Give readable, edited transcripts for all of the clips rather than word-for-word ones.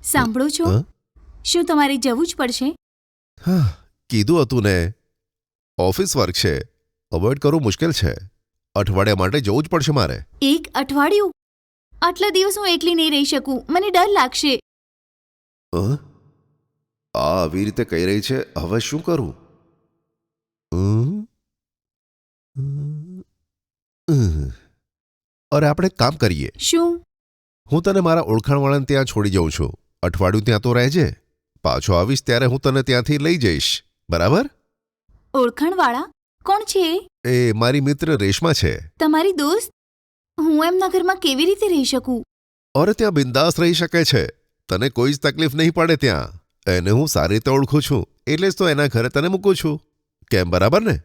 સાંભળો છો? શું તમારે જવું જ પડશે? કીધું હતું ને, ઓફિસ વર્ક છે, અવોઇડ કરવું મુશ્કેલ છે. અઠવાડિયા માટે જવું જ પડશે મારે. 1 અઠવાડિયું? આટલા દિવસ હું એકલી નહીં રહી શકું, મને ડર લાગશે. આ આવી રીતે કહી રહી છે, હવે શું કરું? અરે આપણે એક કામ કરીએ. શું? હું તને મારા ઓળખાણવાળાને ત્યાં છોડી જાઉં છું. અઠવાડિયું ત્યાં તો રહેજે. પાછો આવીશ ત્યારે હું તને ત્યાંથી લઈ જઈશ. બરાબર? ઓળખાણવાળા? કોણ છે એ? એ મારી મિત્ર રેશમા છે. તમારી દોસ્ત? હું એમના ઘરમાં કેવી રીતે રહી શકું? અરે ત્યાં બિંદાસ રહી શકે છે. તને કોઈ જ તકલીફ નહીં પડે ત્યાં. એને હું સારી રીતે ઓળખું છું, એટલે જ તો એના ઘરે તને મૂકું છું. કેમ, બરાબર ને?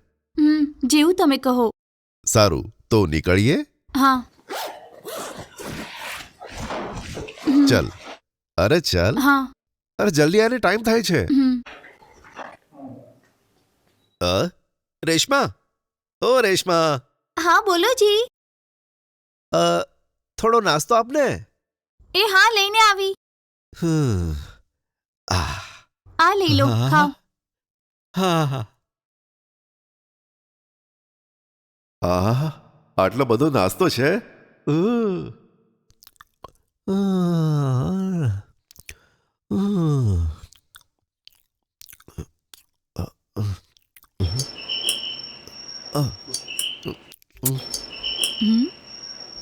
જેવું તમે કહો. સારું, તો નીકળીએ. હા. ચલ. અરે ચલ. હા. અરે જલ્દી આને, ટાઈમ થાય છે. રેશમા, ઓ રેશમા. હા બોલો જી. થોડો નાસ્તો આપને. એ હા, લઈને આવી. આ લઈ લો, ખાઓ. હા. આટલો બધો નાસ્તો છે.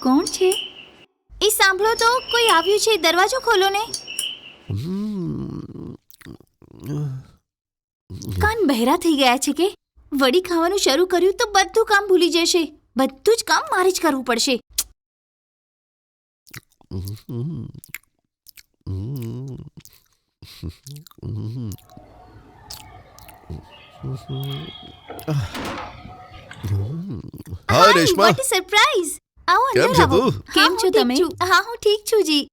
કોણ છે? એ સાંભળો તો, કોઈ આવ્યું છે, દરવાજો ખોલો ને. કાન બહેરા થઈ ગયા છે કે? વડી ખાવાનું શરૂ કર્યું તો બધું કામ ભૂલી જશે. બધું જ કામ મારે જ કરવું પડશે. Hi Reshma. What a surprise. આવો, કેમ અંદર છે આવો. તું? કેમ છો તમે? હા, હું ઠીક છું જી.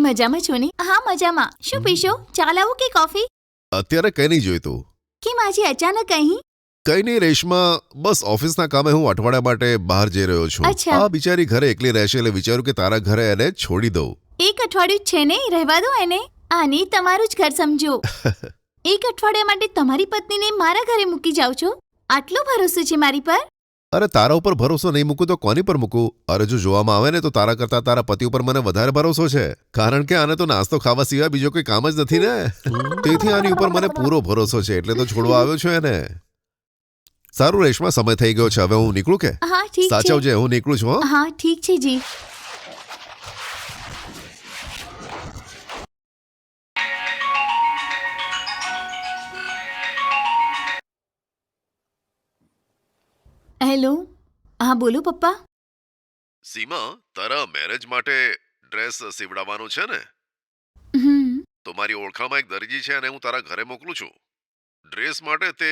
મજામાં છો ને? હા, મજામાં. શું પીશો? ચા લાવું કે કોફી? અત્યારે કઈ નહીં જોઈતું. કેમ આજે અચાનક અહીં? કઈ નહીં રેશમા, બસ ઓફિસના કામે હું અઠવાડિયા માટે બહાર જઈ રહ્યો છું. અચ્છા. આ બિચારી ઘરે એકલી રહેશે એટલે વિચાર્યું કે તારા ઘરે એને છોડી દઉં. 1 અઠવાડિયું જ છે ને, રહેવા દો એને. આને તમારું જ ઘર સમજો. 1 અઠવાડિયા માટે તમારી પત્નીને મારા ઘરે મૂકી જાઓ છો? આટલો ભરોસો છે મારી પર? અરે તારા ઉપર ભરોસો નહીં મૂકું તો કોની પર મૂકું? અરે જો જોવામાં આવે ને તો તારા કરતા તારા પતિ ઉપર મને વધારે ભરોસો છે. કારણ કે આને તો નાસ્તો ખાવા સિવાય બીજો કોઈ કામ જ નથી ને. તેથી આની ઉપર મને પૂરો ભરોસો છે, એટલે તો છોડવા આવ્યો છું એને. સારું રેશમા, સમય થઈ ગયો છે, હવે હું નીકળું કે? હા, ઠીક છે. સાચવજે, હું નીકળું છું. હા, ઠીક છે જી. હેલો. હા બોલો પપ્પા. સીમા, તારા મેરેજ માટે ડ્રેસ સીવડાવવાનું છે ને? તો મારી ઓળખાણમાં એક દરજી છે અને હું તારા ઘરે મોકલું છું. ડ્રેસ માટે તે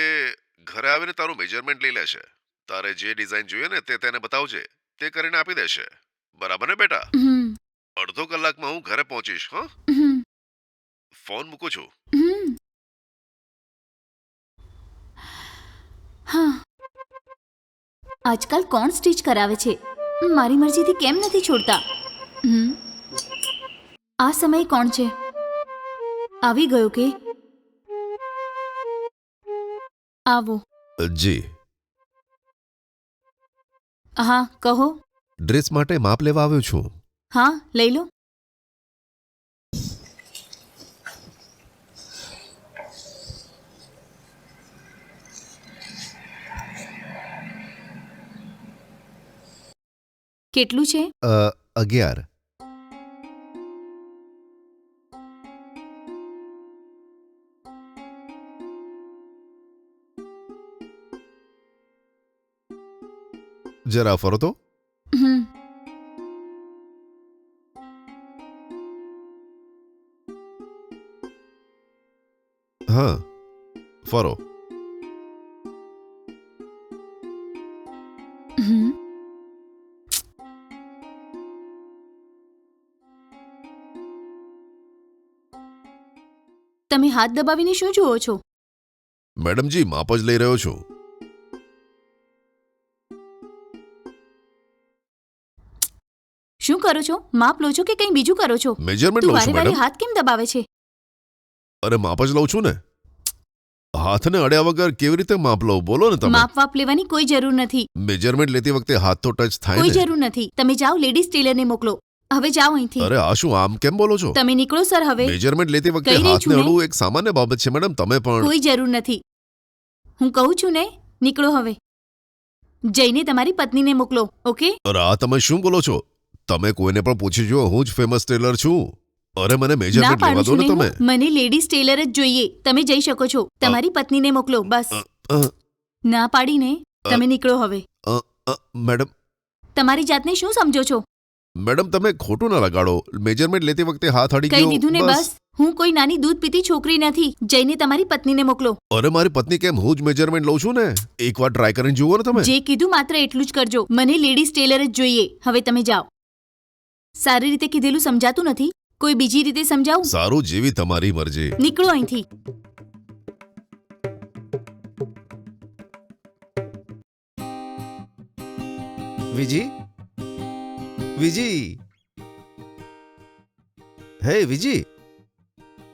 ઘરે આવીને તારું મેજરમેન્ટ લઈ લેશે. તારે જે ડિઝાઇન જોઈએ ને તે તેને બતાવજે, તે કરીને આપી દેશે. બરાબર ને બેટા? અડધો કલાકમાં હું ઘરે પહોંચીશ. ફોન મૂકું છું. હા. આજકાલ કોણ સ્ટીચ કરાવે છે? મારી મરજીથી કેમ નથી છોડતા? આ સમયે કોણ છે? આવી ગયો કે? આવો. જી. હા, કહો. ડ્રેસ માટે માપ લેવા આવ્યો છું. હા, લઈ લો. કેટલું છે? 11. જરા ફરો તો. હા, ફરો. તમે હાથ દબાવીને શું જુઓ છો? મેડમજી, માપ જ લઈ રહ્યો છું. શું કરો છો? માપ લો છો કે કંઈ બીજું કરો છો? મેજરમેન્ટ તું લઉં છું વારે વારે મેડમ. હાથ કેમ દબાવે છે? અરે માપ જ લઉં છું ને. હાથને અડ્યા વગર કેવી રીતે માપ લઉં બોલો ને તમે. માપ વાપ લેવાની કોઈ જરૂર નથી. મેજરમેન્ટ લેતી વખતે હાથ તો ટચ થાય કોઈ ને. જરૂર નથી. તમે જાઓ લેડીઝ ટેલરને મોકલો. હવે જાઓ અહીંથી. અરે આ શું આમ કેમ બોલો છો? તમે નીકળો સર હવે. મેજરમેન્ટ લેતી વખતે કહી રહી છું હાથને ને. અડવું એક સામાન્ય બાબત છે મેડમ. તમે પણ કોઈ જરૂર નથી. હું કહું છું ને, નીકળો હવે. જઈને તમારી પત્નીને મોકલો. ઓકે? અરે આ તમે શું બોલો છો? તમે કોઈને પણ પૂછી જુઓ, હું જ ફેમસ ટેલર છું. અરે મને ના મેજરમેન્ટ લેવા પાડું દો છું ને ને તમે. હું. મને લેડીઝ ટેલર જ જોઈએ. તમે જઈ શકો છો. તમારી પત્નીને મોકલો બસ. અ, ના પાડીને તમે નીકળો હવે. મેડમ તમારી જાતને શું સમજો છો? મેડમ તમે ખોટું ના લગાડો. મેજરમેન્ટ લેતી વખતે હાથ અડી કહી ગયો. દીધું ને બસ. હું કોઈ નાની દૂધ પીતી છોકરી નથી. જઈને તમારી પત્નીને મોકલો. અરે મારી પત્ની કેમ, હું જ મેજરમેન્ટ લઉં છું ને. એકવાર ટ્રાય કરીને જુઓ ને તમે. જે કીધું માત્ર એટલું જ કરજો. મને લેડીઝ ટેલર જ જોઈએ. હવે તમે જાઓ. સારી રીતે કીધેલું સમજાતું નથી. કોઈ બીજી રીતે સમજાવું? સારું, જેવી તમારી મરજી. નીકળો અહીંથી. વિજી, વિજી, હે વિજી,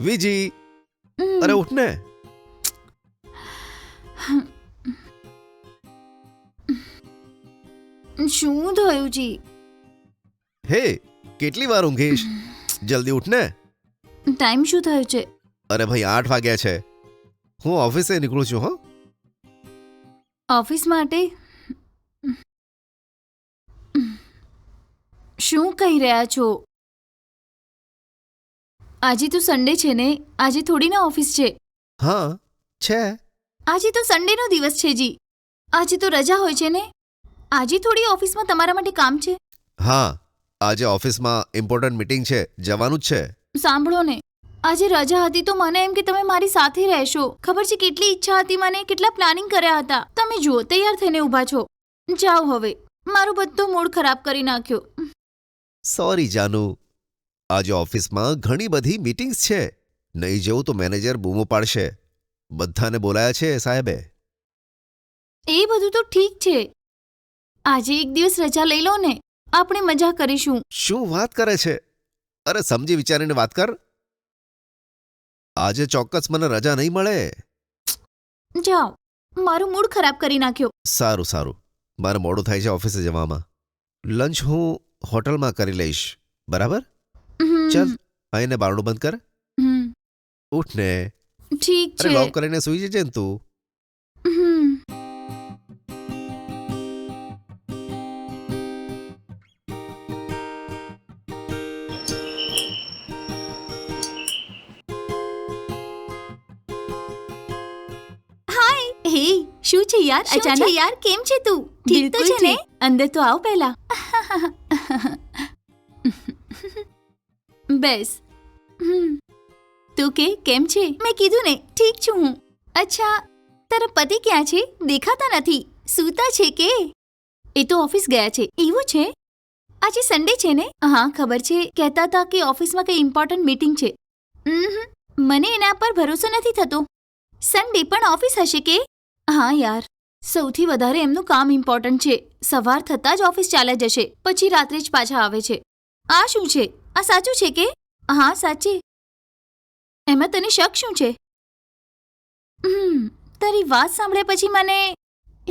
વિજી, અરે ઉઠ ને. શું થયું જી? હે કેટલી વાર ઊંઘીશ? જલ્દી ઉઠ ને. ટાઈમ શું થયો છે? અરે ભાઈ 8 વાગ્યા છે. હું ઓફિસે નીકળું છું. હો, ઓફિસ માટે? શું કહી રહ્યા છો? આજે તો સન્ડે છે ને. આજે થોડી ના ઓફિસ છે. હા છે. આજે તો સન્ડેનો દિવસ છે જી. આજે તો રજા હોય છે ને. આજે થોડી ઓફિસમાં તમારા માટે કામ છે. હા, આજે ઓફિસમાં ઇમ્પોર્ટન્ટ મીટિંગ છે, જવાનું જ છે. સાંભળો ને, આજે રજા હતી તો મને એમ કે તમે મારી સાથે રહેશો. ખબર છે કેટલી ઈચ્છા હતી મને, કેટલા પ્લાનિંગ કર્યા હતા. તમે જુઓ તૈયાર થઈને ઊભા છો. જાઓ હવે. મારો બધો મૂડ ખરાબ કરી નાખ્યો. સોરી જાનુ, આજે ઓફિસમાં ઘણી બધી મીટિંગ્સ છે. નહીં જવું તો મેનેજર બૂમો પાડશે. બધાને બોલાયા છે સાહેબે. એ બધું તો ઠીક છે. આજે એક દિવસ રજા લઈ લો ને. આપણે મજા કરીશું. શું વાત કરે છે? અરે સમજી વિચારીને વાત કર. આજે ચોક્કસ મને રજા નહીં મળે. જાઓ. મારો મૂડ ખરાબ કરી નાખ્યો. સારું સારું, મારે મોડું થાય છે ઓફિસે જવામાં. લંચ હું હોટલમાં કરી લઈશ, બરાબર? હમ, ચાલ આઈને બારણું બંધ કર. હમ, ઉઠ ને. ઠીક અરે છે. લોક કરીને સૂઈ જજે ને તું. હમ. હે, શું છે યાર? અચાનક યાર કેમ છે તું? ઠીક તો છે ને? અંદર તો આવ પહેલા. બેસ. તું કે કેમ છે? મેં કીધું ને ઠીક છું હું. અચ્છા, તારા પતિ ક્યાં છે? દેખાતા નથી. સૂતા છે કે? એ તો ઓફિસ ગયા છે. એવું છે? આજે સન્ડે છે ને? હા ખબર છે. કહેતા હતા કે ઓફિસમાં કંઈ ઇમ્પોર્ટન્ટ મીટિંગ છે. મને એના પર ભરોસો નથી થતો. સન્ડે પણ ઓફિસ હશે કે? હા યાર, સૌથી વધારે એમનું કામ ઇમ્પોર્ટન્ટ છે. સવાર થતાં જ ઓફિસ ચાલ્યા જશે, પછી રાત્રે જ પાછા આવે છે. આ શું છે? આ સાચું છે કે? હા સાચે. એમાં તને શક શું છે? તારી વાત સાંભળ્યા પછી મને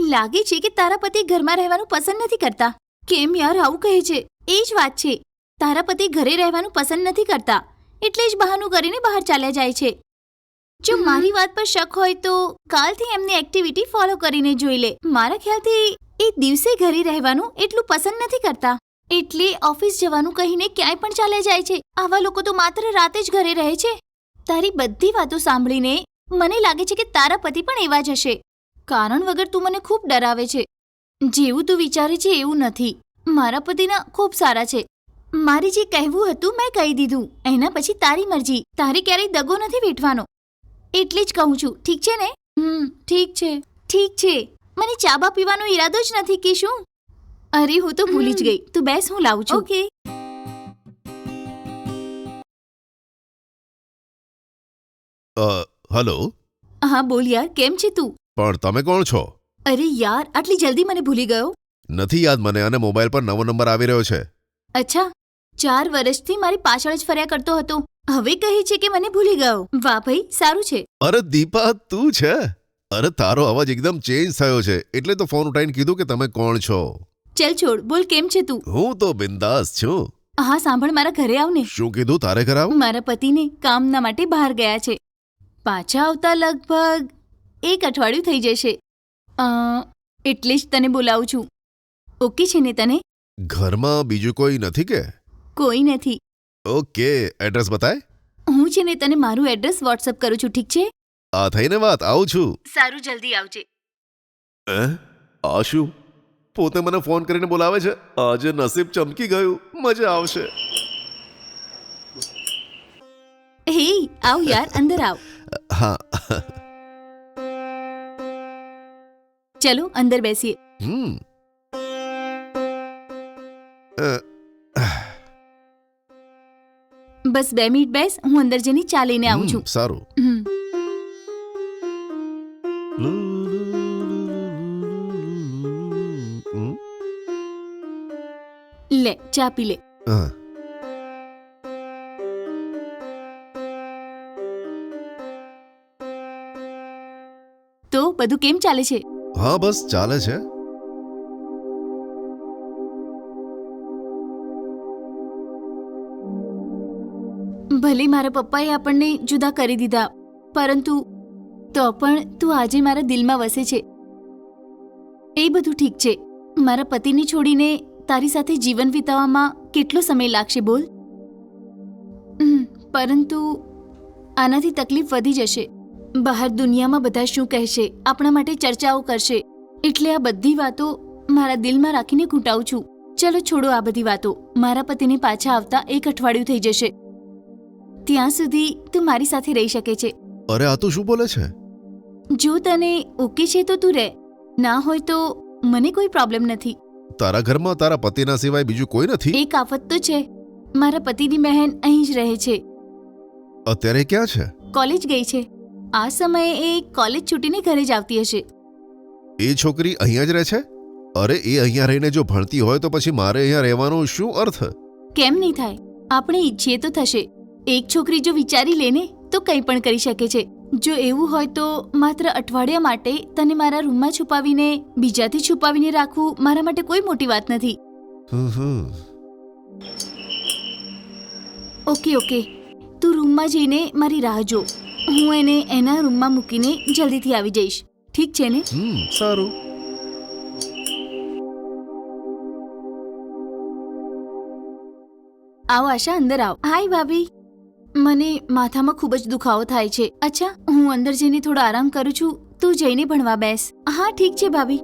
લાગે છે કે તારા પતિ ઘરમાં રહેવાનું પસંદ નથી કરતા. કેમ યાર આવું કહે છે? એ જ વાત છે. તારા પતિ ઘરે રહેવાનું પસંદ નથી કરતા, એટલે જ બહાનું કરીને બહાર ચાલ્યા જાય છે. જો મારી વાત પર શક હોય તો કાલથી એમની એક્ટિવિટી ફોલો કરીને જોઈ લે. મારા ખ્યાલથી એ દિવસે ઘરે રહેવાનું એટલું પસંદ નથી કરતા, એટલે ઓફિસ જવાનું કહીને ક્યાંય પણ ચાલ્યા જાય છે. આવા લોકો તો માત્ર રાતે જ ઘરે રહે છે. તારી બધી વાતો સાંભળીને મને લાગે છે કે તારા પતિ પણ એવા જ હશે. કારણ વગર તું મને ખૂબ ડરાવે છે. જેવું તું વિચારે છે એવું નથી. મારા પતિના ખૂબ સારા છે. મારે જે કહેવું હતું મેં કહી દીધું. એના પછી તારી મરજી. તારે ક્યારેય દગો નથી વેઠવાનો. એટલે જ કહું છું. ઠીક છે ને? ઠીક છે. ઠીક છે. મને ચાબા પીવાનો ઈરાદો જ નથી કે શું? અરે હું તો ભૂલી જ ગઈ. તું બેસ, હું લાવું છું. ઓકે. હલો. હા બોલ યાર, કેમ છે તું? પણ તમે કોણ છો? અરે યાર, આટલી જલ્દી મને ભૂલી ગયો? નથી યાદ મને, અને મોબાઈલ પર નવો નંબર આવી રહ્યો છે. અચ્છા, 4 વર્ષથી મારી પાછળ જ ફર્યા કરતો હતો, હવે કહે છે કે મને ભૂલી ગયો. વાહ ભાઈ, સારું છે. અરે દીપા, તું છે? અરે તારો અવાજ એકદમ ચેન્જ થયો છે, એટલે તો ફોન ઉઠાઈને કીધું કે તમે કોણ છો. ચલ છોડ, બોલ કેમ છે તું? હું તો બિંદાસ છું. હા સાંભળ, મારા ઘરે આવ ને. શું કીધું તારે કરાવ? મારા પતિને કામના માટે બહાર ગયા છે. પાછા આવતા લગભગ 1 અઠવાડિયું થઈ જશે. એટલે જ તને બોલાવું છું. ઓકે છે ને તને? ઘરમાં બીજું કોઈ નથી કે? કોઈ નથી. ઓકે, એડ્રેસ બતાય. હું છે ને તને મારું એડ્રેસ વોટ્સઅપ કરું છું, ઠીક છે? આ થઈને વાત, આવું છું. સારું, જલ્દી આવજે. આ શું? પોતે મને ફોન કરીને બોલાવે છે. આજે નસીબ ચમકી ગયું, મજા આવશે. હે, આવ યાર, અંદર આવ. હા. ચલો અંદર બેસીએ. બસ 2 મિનિટ બેસ, હું અંદર જઈને ચા લઈને આવું છું. સારું. લે, ચા પી લે. હા. તો બધું કેમ ચાલે છે? હા, બસ ચાલે છે. ભલે મારા પપ્પાએ આપણને જુદા કરી દીધા, પરંતુ તો પણ તું આજે મારા દિલમાં વસે છે. એ બધું ઠીક છે. મારા પતિને છોડીને તારી સાથે જીવન વિતાવવામાં કેટલો સમય લાગશે બોલ? પરંતુ આનાથી તકલીફ વધી જશે. બહાર દુનિયામાં બધા શું કહેશે, આપણા માટે ચર્ચાઓ કરશે, એટલે આ બધી વાતો મારા દિલમાં રાખીને ઘૂંટાવું છું. ચલો છોડો આ બધી વાતો. મારા પતિને પાછા આવતા 1 અઠવાડિયું થઈ જશે. ત્યાં સુધી તું મારી સાથે રહી શકે છે. અરે આ તું શું બોલે છે? જો તને ઓકે છે તો તું રહે, ના હોય તો મને કોઈ પ્રોબ્લેમ નથી. તારા ઘરમાં તારા પતિના સિવાય બીજું કોઈ નથી? એક આફત તો છે. મારા પતિની બહેન અહીં જ રહે છે. અત્યારે ક્યાં છે? કોલેજ ગઈ છે. આ સમયે એ કોલેજ છૂટીને ઘરે જ આવતી હશે. એ છોકરી અહીંયા જ રહે છે? અરે એ અહીંયા રહીને જો ભણતી હોય તો પછી મારે અહીંયા રહેવાનો શું અર્થ? કેમ નહીં થાય? આપણે ઈચ્છીએ તો થશે. એક છોકરી જો વિચારી લે ને તો કંઈ પણ કરી શકે છે. જો એવું હોય તો માત્ર અઠવાડિયા માટે તને મારા રૂમમાં છુપાવીને બીજાથી છુપાવીને રાખવું મારા માટે કોઈ મોટી વાત નથી. ઓકે ઓકે, તું રૂમમાં જઈને મારી રાહ જો. હું એને એના રૂમમાં મૂકીને જલ્દીથી આવી જઈશ. ઠીક છે ને? સારું. આવો આશા, અંદર આવ. હાય ભાભી. મને માથામાં ખૂબ જ દુખાવો થાય છે. અચ્છા, હું અંદર જઈને થોડો આરામ કરું છું, તું જઈને ભણવા બેસ. હા ઠીક છે ભાભી.